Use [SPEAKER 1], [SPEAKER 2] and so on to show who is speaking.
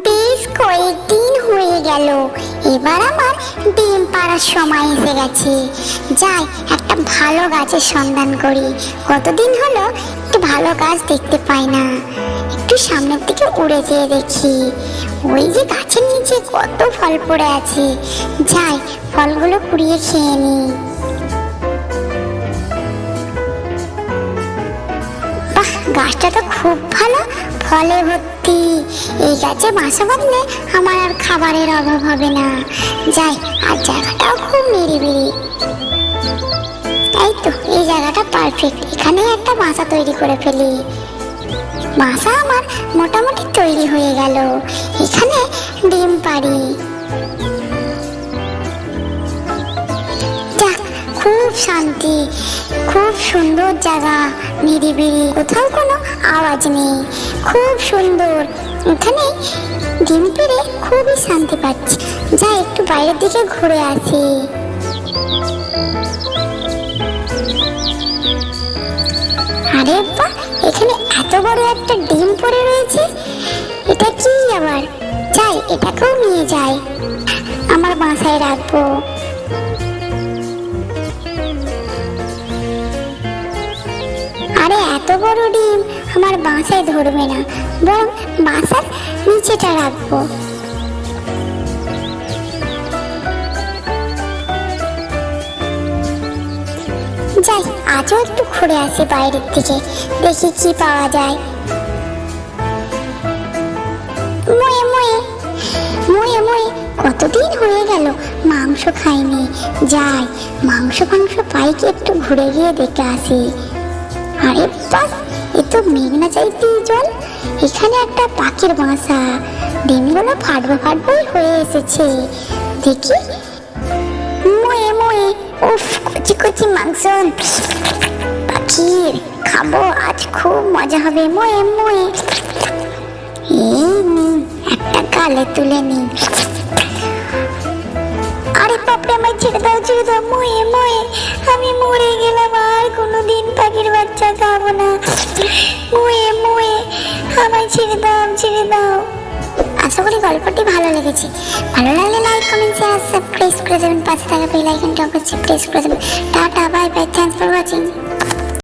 [SPEAKER 1] বেশ কয়েকদিন হয়ে গেল, এবার আমার ডিম পাড়ার সময় এসে গেছে। যাই, একটা ভালো গাছের সন্ধান করি। কতদিন হলো একটু ভালো গাছ দেখতে পাই না। একটু সামনের দিকে উড়ে যেয়ে দেখি, ওই যে গাছের নিচে কত ফল পড়ে আছে। যাই, ফলগুলো কুড়িয়ে খেয়ে নিই। বাহ, গাছটা তো খুব ভালো, ফলে ভর্তি। এই গাছে বাসা বাঁধলে আমার আর খাবারের অভাব হবে না। যাই, আর জায়গাটাও খুব নিরিবিলি। এই তো, এই জায়গাটা পারফেক্ট। এখানে একটা বাসা তৈরি করে ফেলি। বাসা আমার মোটামুটি তৈরি হয়ে গেল। এখানে ডিম পাড়ি। যাক, খুব শান্তি, খুব সুন্দর জায়গা, নিরিবিলি, কোথাও কোনো আওয়াজ নেই, খুব সুন্দর। এখানে ডিম পেড়ে খুবই শান্তি পাচ্ছি। যাই, একটু বাইরের দিকে ঘুরে আসি। আরে বাহ, এখানে এত বড় একটা ডিম পড়ে রয়েছে। এটা কি আবার? যাই, এটাকেও নিয়ে যাই, আমার বাসায় রাখবো। আরে এত বড় ডিম আমার বাসায় ধরবে না, বরং বাসার নিচেটা রাখবো। যাই, আজও একটু ঘুরে আসি বাইরের দিকে, দেখি কি পাওয়া যায়। ময়ে ময়ে ময়ে ময়ে, কতদিন হয়ে গেল মাংস খাইনি। যাই, মাংস পাই কি একটু ঘুরে গিয়ে দেখে আসি। আরে বাহ, এ তো মেঘনা চাইতে জল। এখানে একটা পাখির বাসা। ডিমগুলো ফাটবোই হয়ে এসেছে। দেখি, ময়ে ময়ে, উফ, কচি কচি মাংস। পাখির খাবো, আজ খুব মজা হবে। ময়ে ময়ে, এই নি, একটা গালে তুলে নি। আরে বাপরে, আমায় ছেড়ে দাও, ছেড়ে দাও। ময়ে ময়ে, আমি মরে গেলাম, আর কোনোদিন পাখির বাচ্চা খাবো না। ময়ে ময়ে, আমায় ছেড়ে দাও, ছেড়ে দাও। আশা করি গল্পটি ভালো লেগেছে। ভালো লাগলে লাইক, কমেন্ট, শেয়ার, সাবস্ক্রাইব করে দেবেন। পাশে থাকা বেল আইকনটা অবশ্যই প্রেস করে দেবেন। Tata, bye bye, thanks for watching.